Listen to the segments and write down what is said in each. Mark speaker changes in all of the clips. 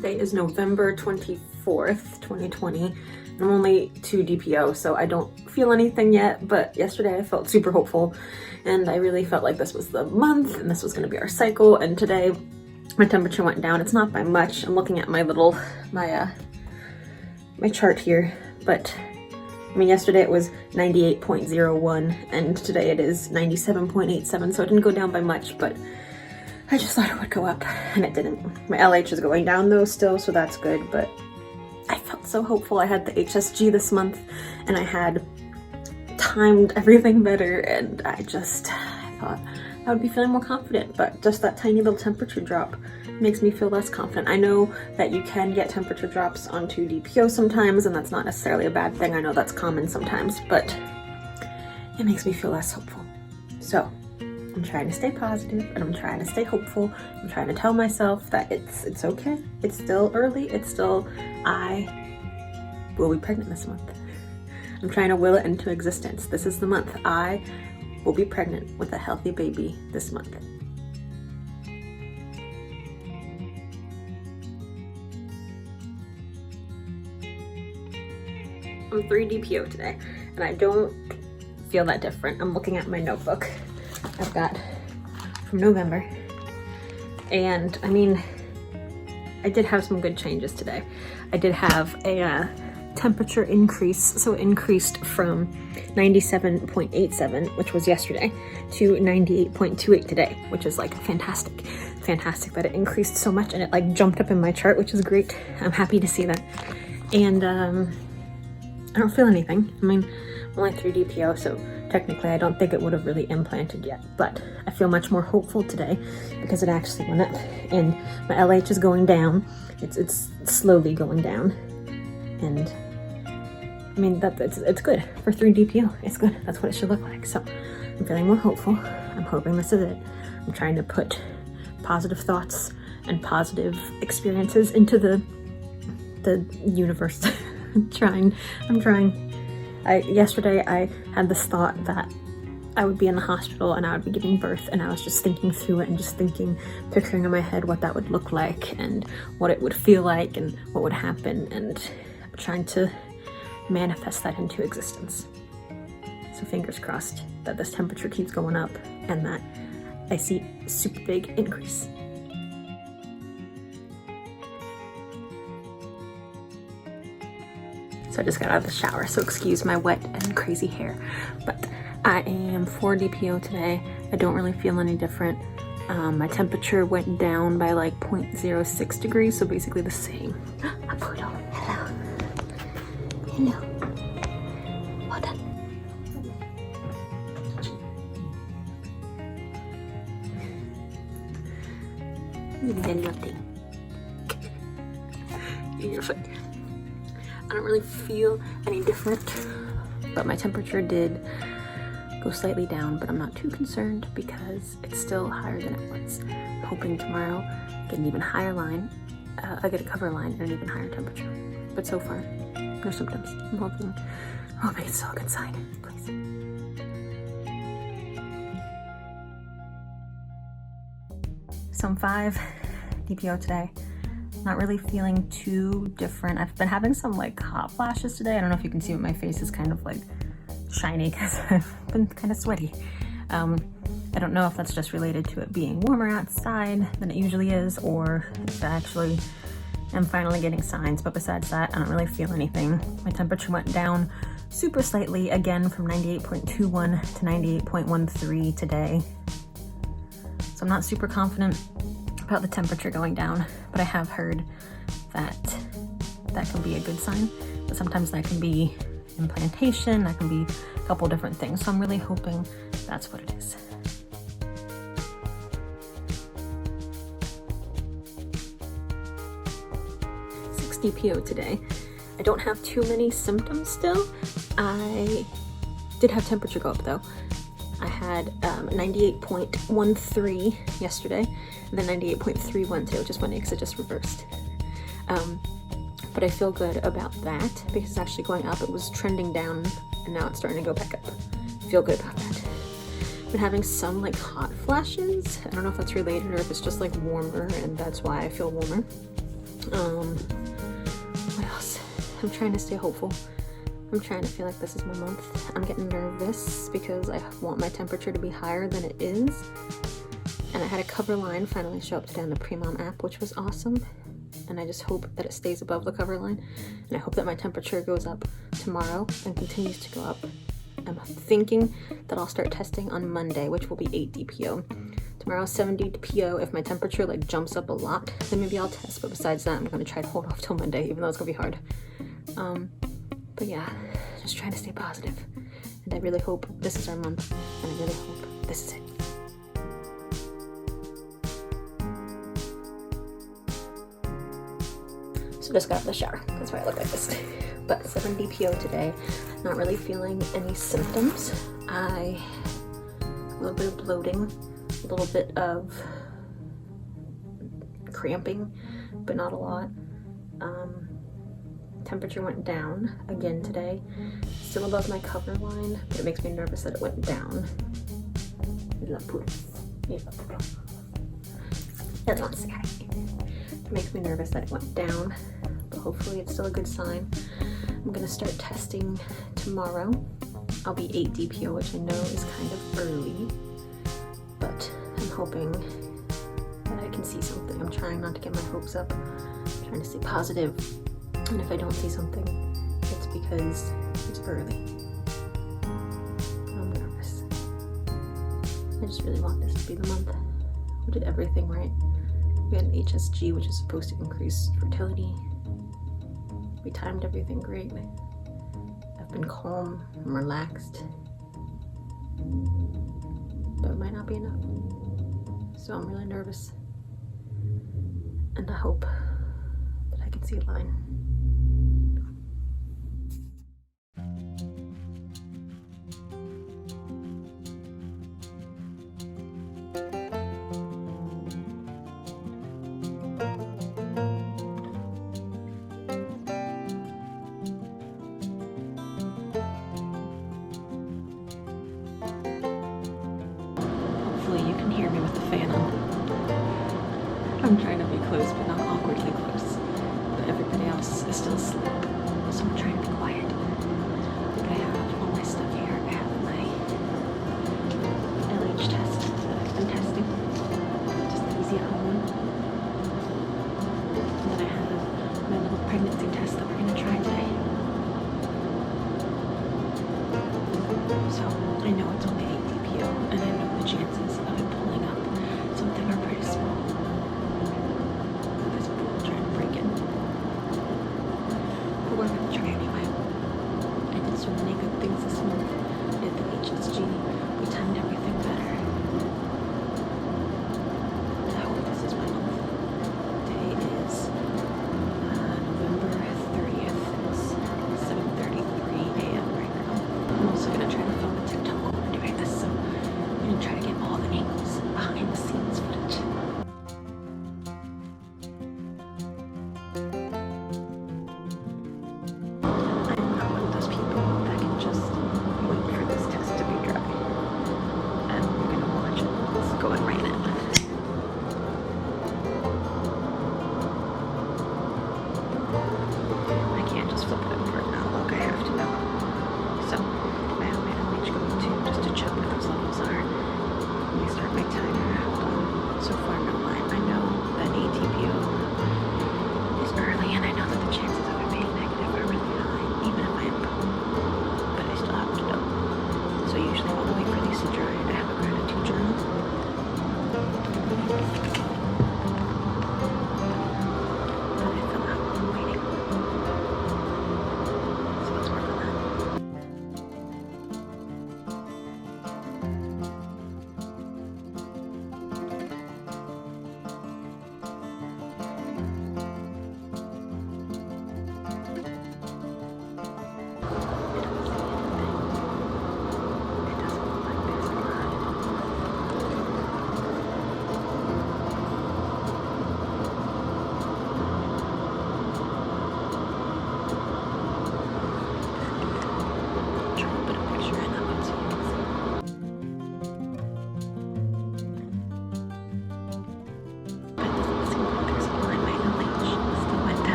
Speaker 1: Today is November 24th, 2020. I'm only 2DPO, so I don't feel anything yet, but yesterday I felt super hopeful and I really felt like this was the month and this was going to be our cycle, and today my temperature went down. It's not by much. I'm looking at my little, my chart here, but I mean, yesterday it was 98.01 and today it is 97.87, so it didn't go down by much, but I just thought it would go up and it didn't. My LH is going down though still, so that's good, but I felt so hopeful. I had the HSG this month and I had timed everything better, and I thought I would be feeling more confident, but just that tiny little temperature drop makes me feel less confident. I know that you can get temperature drops on 2DPO sometimes, and that's not necessarily a bad thing. I know that's common sometimes, but it makes me feel less hopeful. So I'm trying to stay positive and I'm trying to stay hopeful. I'm trying to tell myself that it's okay. It's still early. It's still, I will be pregnant this month. I'm trying to will it into existence. This is the month. I will be pregnant with a healthy baby this month. I'm 3DPO today and I don't feel that different. I'm looking at my notebook I've got from November, and I mean, I did have some good changes today. I did have a temperature increase, so it increased from 97.87, which was yesterday, to 98.28 today, which is like fantastic that it increased so much and it like jumped up in my chart, which is great. I'm happy to see that. And I don't feel anything. I mean, I'm only 3DPO, so technically I don't think it would have really implanted yet, but I feel much more hopeful today because it actually went up and my LH is going down. It's slowly going down, and I mean it's good for 3DPO. It's good. That's what it should look like. So I'm feeling more hopeful. I'm hoping this is it. I'm trying to put positive thoughts and positive experiences into the universe. I'm trying. Yesterday I had this thought that I would be in the hospital and I would be giving birth, and I was just thinking through it and just picturing in my head what that would look like and what it would feel like and what would happen, and I'm trying to manifest that into existence. So fingers crossed that this temperature keeps going up and that I see a super big increase. So I just got out of the shower, so excuse my wet and crazy hair. But I am 4DPO today. I don't really feel any different. My temperature went down by like 0.06 degrees, so basically the same. Apudo, hello. Hello. Well done. Little thing. Your foot. I don't really feel any different, but my temperature did go slightly down, but I'm not too concerned because it's still higher than it was. I'm hoping tomorrow I get an even higher line, I get a cover line and an even higher temperature. But so far, no symptoms. I'm hoping it's still a good sign, please. So I'm 5DPO today. Not really feeling too different. I've been having some like hot flashes today. I don't know if you can see, but my face is kind of like shiny because I've been kind of sweaty. I don't know if that's just related to it being warmer outside than it usually is, or if I actually am finally getting signs, but besides that, I don't really feel anything. My temperature went down super slightly again from 98.21 to 98.13 today. So I'm not super confident about the temperature going down, but I have heard that that can be a good sign, but sometimes that can be implantation, that can be a couple different things, so I'm really hoping that's what it is. DPO today. I don't have too many symptoms still. I did have temperature go up though. I had 98.13 yesterday, and then 98.31 today, which is funny because it just reversed. But I feel good about that because it's actually going up. It was trending down and now it's starting to go back up. I feel good about that. I've been having some like hot flashes. I don't know if that's related or if it's just like warmer and that's why I feel warmer. What else? I'm trying to stay hopeful. I'm trying to feel like this is my month. I'm getting nervous because I want my temperature to be higher than it is. And I had a cover line finally show up today on the Pre-Mom app, which was awesome. And I just hope that it stays above the cover line. And I hope that my temperature goes up tomorrow and continues to go up. I'm thinking that I'll start testing on Monday, which will be 8 DPO. Tomorrow's 7 DPO. If my temperature like jumps up a lot, then maybe I'll test. But besides that, I'm gonna try to hold off till Monday, even though it's gonna be hard. But yeah, just trying to stay positive. And I really hope this is our month. And I really hope this is it. So just got out of the shower. That's why I look like this. But 7 DPO today. Not really feeling any symptoms. A little bit of bloating, a little bit of cramping, but not a lot. Temperature went down again today. Still above my cover line, but it makes me nervous that it went down. It makes me nervous that it went down, but hopefully it's still a good sign. I'm gonna start testing tomorrow. I'll be 8 DPO, which I know is kind of early, but I'm hoping that I can see something. I'm trying not to get my hopes up. I'm trying to stay positive. And if I don't see something, it's because it's early. But I'm nervous. I just really want this to be the month. We did everything right. We had an HSG, which is supposed to increase fertility. We timed everything great. I've been calm and relaxed. But it might not be enough. So I'm really nervous. And I hope that I can see a line. You can hear me with the fan on. I'm trying to be close, but not awkwardly close. But everybody else is still asleep, so I'm trying to be quiet. But I have all my stuff here. I have my LH test that I've been testing, just the easy home. And then I have my little pregnancy test that we're gonna try today. So I know it's only 8 DPO, and I know the chances of it pulling up something are pretty small. This pool trying to break in. But we're gonna try anyway. I did so many good things this month. I did the HSG. We timed everything better. I hope this is my month. Today is November 30th. It's 7:33 a.m. right now. I'm also gonna try to film a TikTok while I'm doing this, so I'm gonna try to get all the angles behind the scenes footage. I'm not one of those people that can just wait for this test to be dry. And we're gonna watch it. It's going right now. I can't just flip it over now. Look, I have to know. So I have my LH going too, just to check what those levels are. Let me start my timer. So far, no line. I know that 8 DPO is early, and I know that the chances of it being negative are really high, even if I am calm. But I still have to know. So usually while I wait for these to dry, I have a gratitude journal. That I fill out while I'm waiting. So let's work on that.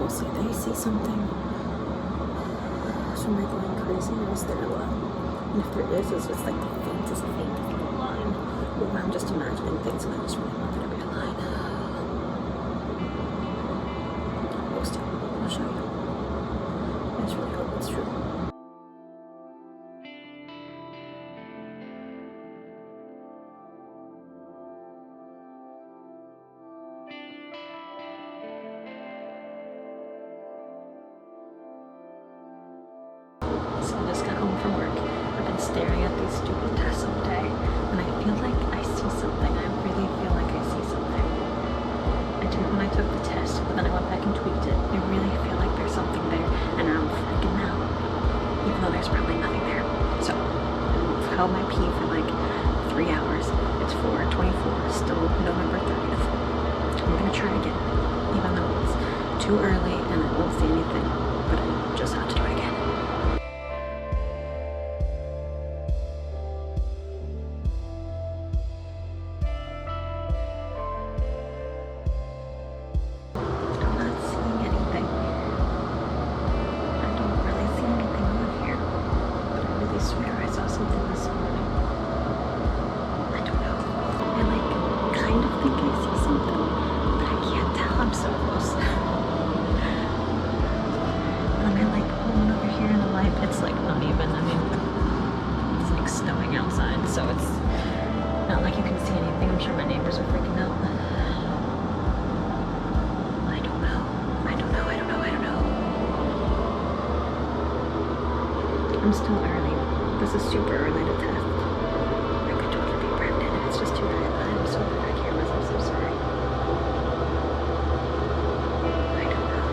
Speaker 1: we'll see. They see something. So am I going crazy, or is there a line? And if there is, it's just like the faintest little line. Or I'm just imagining things and I just really want there to be a line. I'll post it. I'll show you. I just really hope it's true. So I just got home from work. I've been staring at these stupid tests all day, and I feel like I see something. I really feel like I see something. I didn't when I took the test, but then I went back and tweaked it. I really feel like there's something there, and I'm freaking out, even though there's probably nothing there. So I've held my pee for like 3 hours. It's 4:24, still November 30th. I'm gonna try again, even though it's too early and I won't see anything, but I just have to do it again. It's like not even, I mean, it's like snowing outside, so it's not like you can see anything. I'm sure my neighbors are freaking out. I don't know. I'm still early. This is super early to test. I could totally be pregnant and it's just too bad. I'm so bad I can't myself, so sorry. I don't know.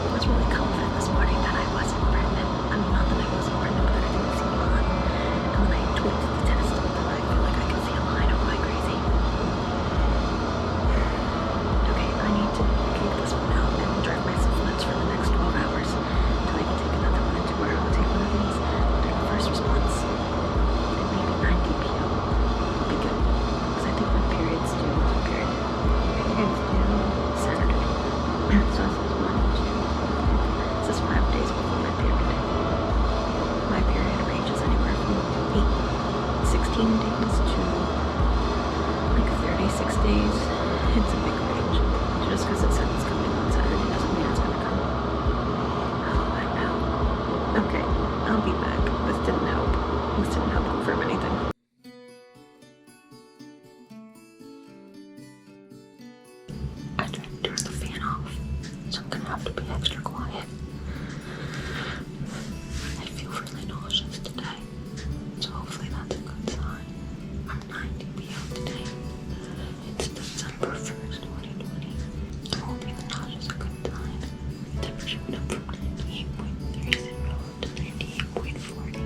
Speaker 1: I was really confident this morning that I wasn't pregnant. I mean, not that I wasn't pregnant, but that I didn't see a line. And when I tweaked the test, I feel like I can see a line. Am I crazy? Okay, I need to keep this one out and drive myself nuts for the next 12 hours until I can take another one. And tomorrow I'll take one of these, take a first response, and maybe 9DPO will be good. Because I think my period's due. Saturday. So this is 1, 2. This is 5 days before my period. My period ranges anywhere from 16 days to like 36 days. It's a big range. Just because it said it's coming on Saturday doesn't mean it's gonna come. Oh, I know. Okay, I'll be back. This didn't help confirm anything. I tried to turn the fan off, so I'm gonna have to be extra quiet. I feel really nauseous today, so hopefully that's a good sign. I'm 9DPO today. It's December 1st, 2020. I'm hoping the nausea is a good sign. Temperature went up from 98.30 to 98.40.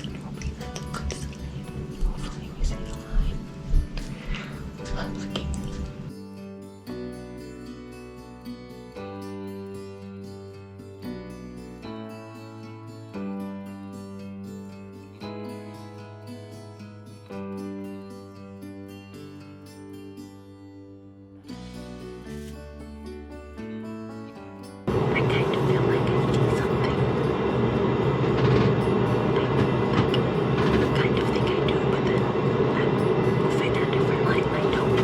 Speaker 1: I'm hoping that's a good sign. Hopefully we see the line. Let's keep. I kind of feel like I see something. I kind of think I do, but then we'll find out if I might don't.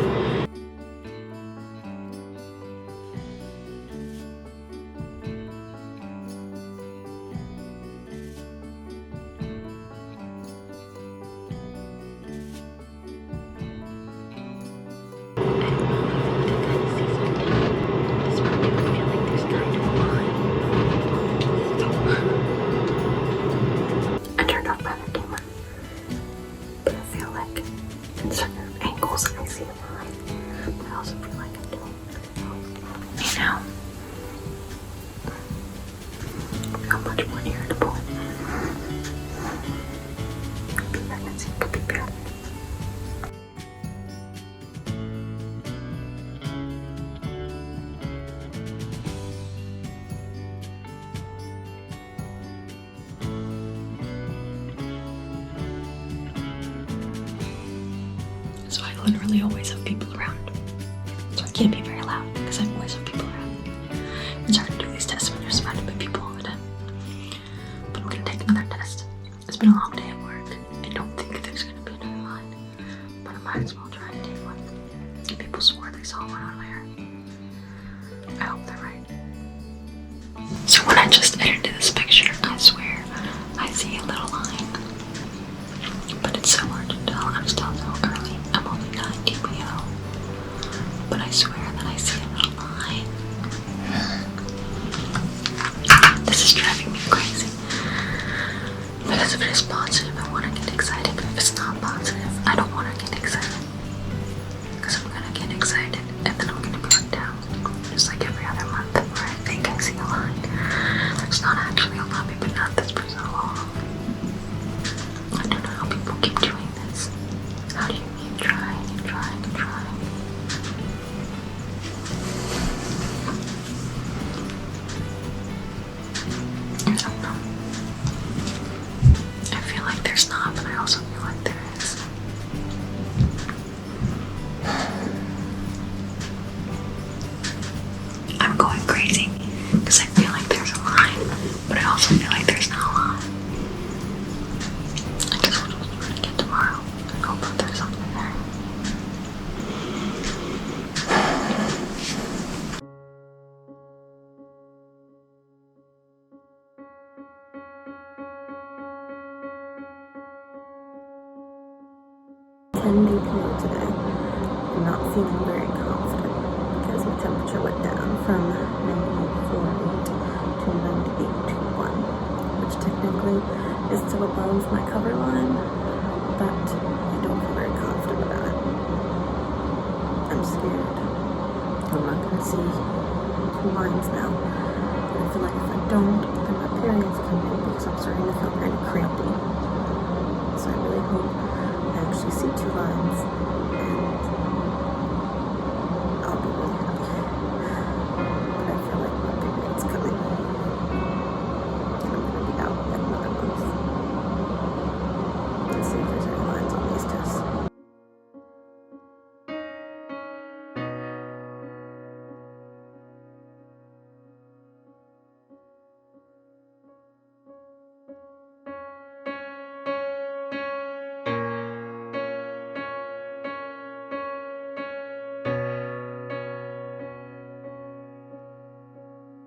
Speaker 1: I turned off my camera, but I feel like in certain angles I see a line, but I also feel like I don't. You know, I feel much more irritable. Pregnancy could be bad. So I literally always have people around. So I can't be very loud because So when I just edited this picture, I swear I see a little line. But it's so hard to tell. I'm still so early. I'm only 9 DPO. But I swear that I see a little line. This is driving me crazy. Because if it is positive, I want to get excited. But if it's not positive, I don't want to get excited. Because I'm going to get excited and then I'm going to be let down. Just like every other month where I think I see a line. There's not actually a line. We've been at this for so long. I don't know how people keep doing this. How do you keep trying and trying and trying? I don't know. I feel like there's not, but I also feel like there is. I'm going crazy because I feel like there's a line, but I also feel like there's no line. I guess we'll just try to get tomorrow and hope that there's something there. DPO today. I'm not feeling very confident because my temperature went down from 98.48 to 98.21, which technically is still above my cover line, but I don't feel very confident about it. I'm scared. I'm not going to see 2 lines now. I feel like if I don't, then my period's coming because I'm starting to feel kind of crampy. So I really hope I actually see 2 lines and I'll be really happy. But I feel like my period's coming. And I'm going to be out in another month. Let's see if there's any lines on these tests.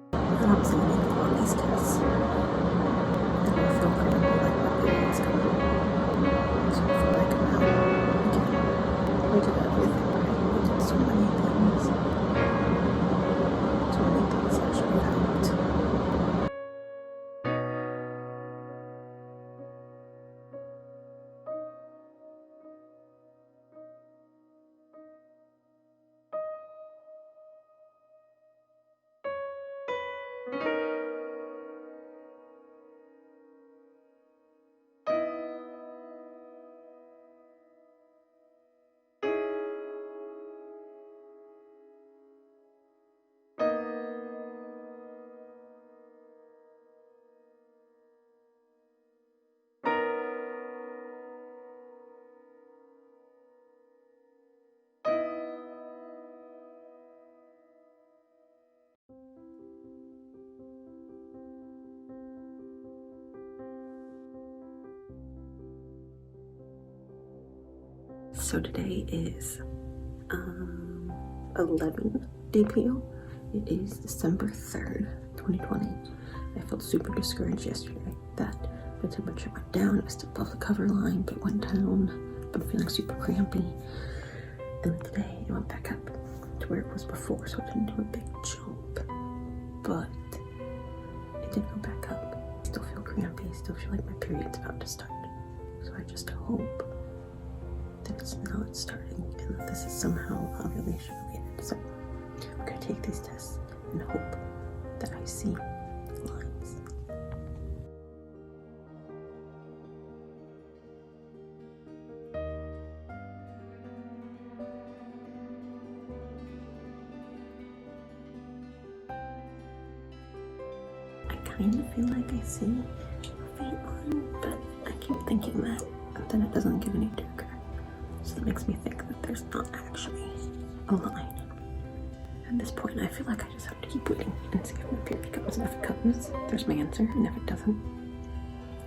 Speaker 1: I don't see anything on these tests. And I feel pretty like my period's coming. So I feel like I'm out. We did everything right. We did so many things. So many things actually helped. So today is 11 DPO. It is December 3rd, 2020. I felt super discouraged yesterday that the temperature went down. It was still above the cover line, but it went down. I'm feeling super crampy. And then today it went back up to where it was before, so it didn't do a big jump. But it did go back up. I still feel crampy. I still feel like my period's about to start. So I just hope that it's not starting and that this is somehow ovulation related. So I'm gonna take these tests and hope that I see lines. I kind of feel like I see a faint line, but I keep thinking that then it doesn't get any darker. So that makes me think that there's not actually a line. At this point, I feel like I just have to keep waiting and see if my period comes. And if it comes, there's my answer. And if it doesn't,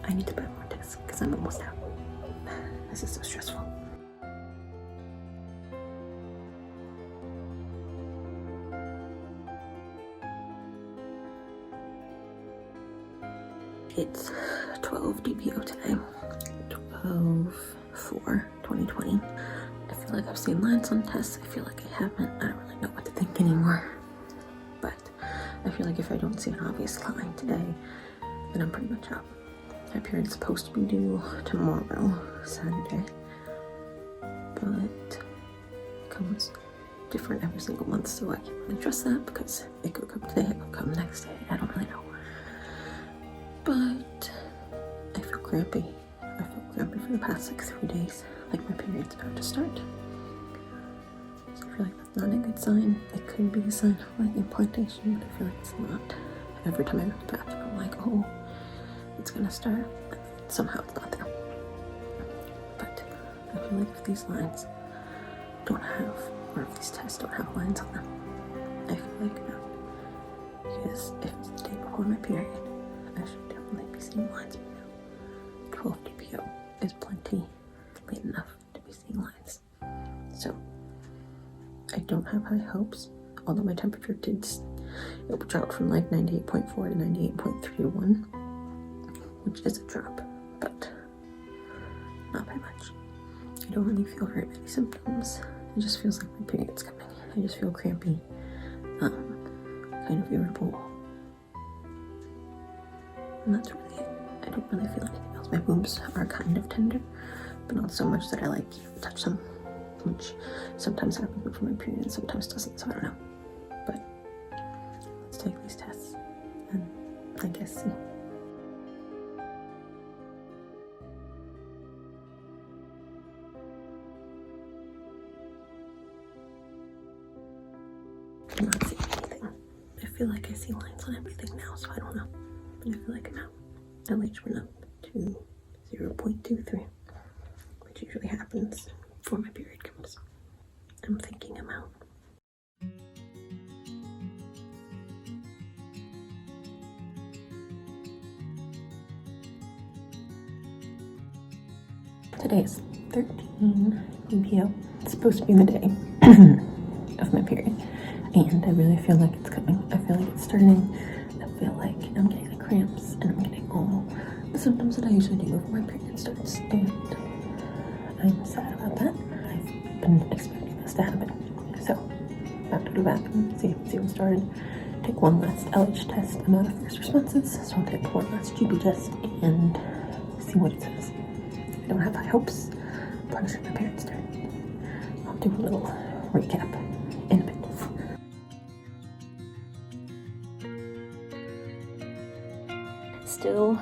Speaker 1: I need to buy more tests because I'm almost out. This is so stressful. It's 12 DPO today, 12/4/2020. I feel like I've seen lines on tests. I feel like I haven't. I don't really know what to think anymore. But I feel like if I don't see an obvious line today, then I'm pretty much out. My period's supposed to be due tomorrow, Saturday. But it comes different every single month, so I can't really trust that because it could come today, it could come the next day. I don't really know. But I feel crampy. I feel crampy for the past like 3 days, like my period's about to start. So I feel like that's not a good sign. It could be a sign of like implantation, but I feel like it's not. Every time I go to the bathroom, I'm like, oh, it's gonna start. Somehow it's not there. But I feel like if these lines don't have, or if these tests don't have lines on them, I feel like no. Because if it's the day before my period, I should definitely be seeing lines right now. 12 DPO is plenty late enough to be seeing lines. So I don't have high hopes, although my temperature it dropped from like 98.4 to 98.31, which is a drop, but not by much. I don't really feel very many symptoms. It just feels like my period's coming. I just feel crampy, kind of irritable. And that's really it. I don't really feel anything else. My boobs are kind of tender, but not so much that I like touch them, which sometimes happens before my period and sometimes doesn't, so I don't know. But let's take these tests and I guess see. I'm not seeing anything. I feel like I see lines on everything now, so I don't know. But I feel like I'm out. LH went up to 0.23, which usually happens before my period comes. I'm thinking I'm out. Today is 13 DPO. It's supposed to be the day of my period, and I really feel like it's coming. I feel like it's starting. I feel like I'm getting the cramps, and I'm getting all the symptoms that I usually do before my period starts, and I'm sad about that. I've been expecting this to happen, so I'm about to go to the bathroom, see what started. Take one last LH test. I'm out of first responses, so I'll take one last GB test and see what it says. I don't have high hopes, but I'm sure my period started. I'll do a little recap in a bit. Still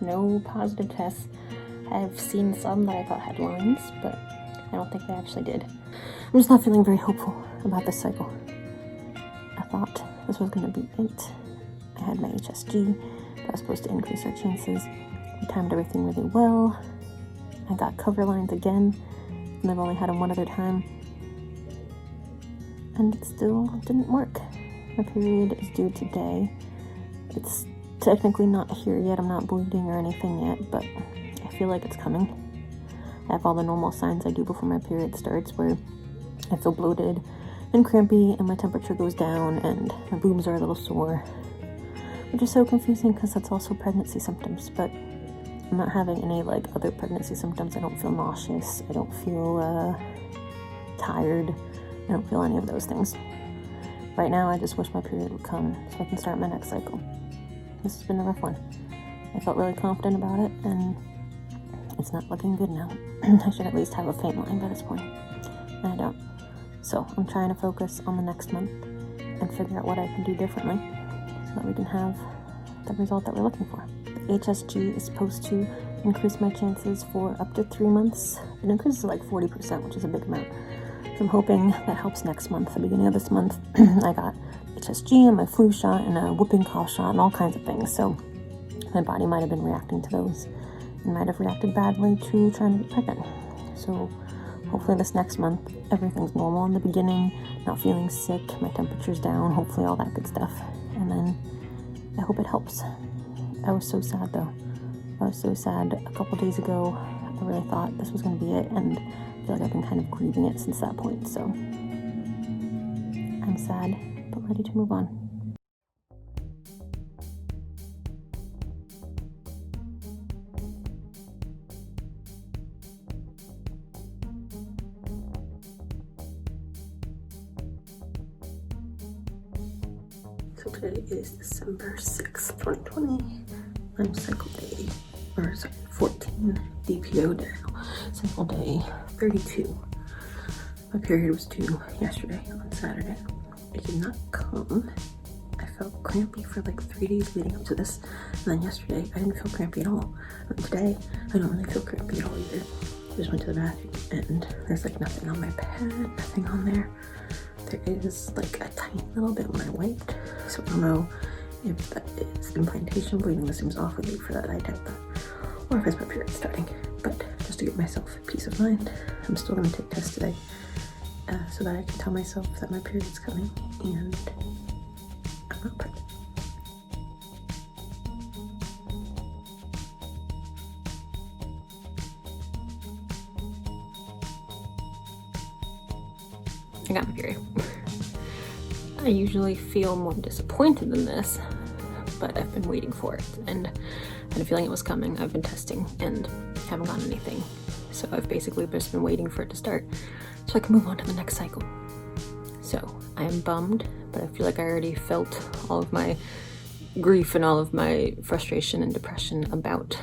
Speaker 1: no positive tests. I've seen some that I thought had lines, but I don't think they actually did. I'm just not feeling very hopeful about this cycle. I thought this was going to be it. I had my HSG that was supposed to increase our chances. We timed everything really well. I got cover lines again, and I've only had them one other time. And it still didn't work. My period is due today. It's technically not here yet. I'm not bleeding or anything yet, but I feel like it's coming. I have all the normal signs I do before my period starts, where I feel bloated and crampy and my temperature goes down and my boobs are a little sore, which is so confusing because that's also pregnancy symptoms, but I'm not having any like other pregnancy symptoms. I don't feel nauseous. I don't feel tired. I don't feel any of those things. Right now, I just wish my period would come so I can start my next cycle. This has been a rough one. I felt really confident about it, and it's not looking good now. I should at least have a faint line by this point, and I don't. So I'm trying to focus on the next month and figure out what I can do differently so that we can have the result that we're looking for. The HSG is supposed to increase my chances for up to 3 months. It increases to like 40%, which is a big amount. So I'm hoping that helps next month. The beginning of this month, I got HSG and my flu shot and a whooping cough shot and all kinds of things. So my body might have been reacting to those and might have reacted badly to trying to get pregnant. So hopefully this next month, everything's normal in the beginning, not feeling sick, my temperature's down, hopefully all that good stuff. And then I hope it helps. I was so sad though. I was so sad a couple days ago. I really thought this was going to be it, and I feel like I've been kind of grieving it since that point. So I'm sad, but ready to move on. So today is December 6th, 2020. I'm cycle day, or sorry, 14 DPO day, cycle day 32. My period was due yesterday on Saturday. It did not come. I felt crampy for like 3 days leading up to this, and then yesterday I didn't feel crampy at all. And today I don't really feel crampy at all either. I just went to the bathroom and there's like nothing on my pad, nothing on there. There is like a tiny little bit when I wiped, so I don't know if that is implantation bleeding. This seems awfully late for that, I doubt that, or if it's my period starting. But just to give myself peace of mind, I'm still going to take tests today so that I can tell myself that my period's coming and I'm not pregnant. I got my period. I usually feel more disappointed than this, but I've been waiting for it and I had a feeling it was coming. I've been testing and haven't gotten anything. So I've basically just been waiting for it to start so I can move on to the next cycle. So I am bummed, but I feel like I already felt all of my grief and all of my frustration and depression about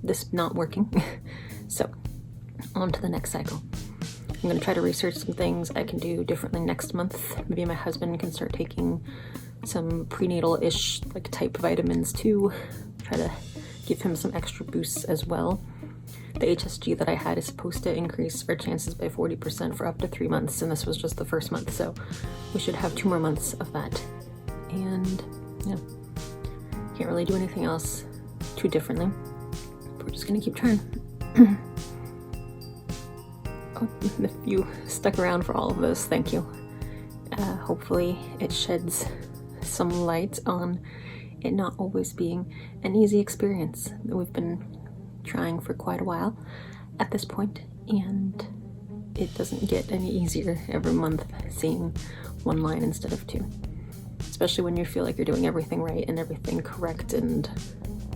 Speaker 1: this not working. So on to the next cycle. I'm gonna try to research some things I can do differently next month. Maybe my husband can start taking some prenatal-ish like type vitamins too. Try to give him some extra boosts as well. The HSG that I had is supposed to increase our chances by 40% for up to 3 months, and this was just the first month, so we should have 2 more months of that. And yeah, can't really do anything else too differently. We're just gonna keep trying. Oh, if you stuck around for all of this, thank you. Hopefully it sheds some light on it not always being an easy experience that we've been trying for quite a while at this point, and it doesn't get any easier every month seeing 1 line instead of 2. Especially when you feel like you're doing everything right and everything correct and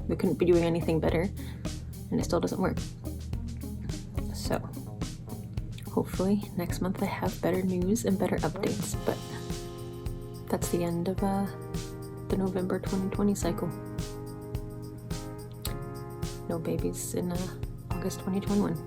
Speaker 1: we couldn't be doing anything better, and it still doesn't work. So hopefully next month I have better news and better updates, but that's the end of the November 2020 cycle. No babies in August 2021.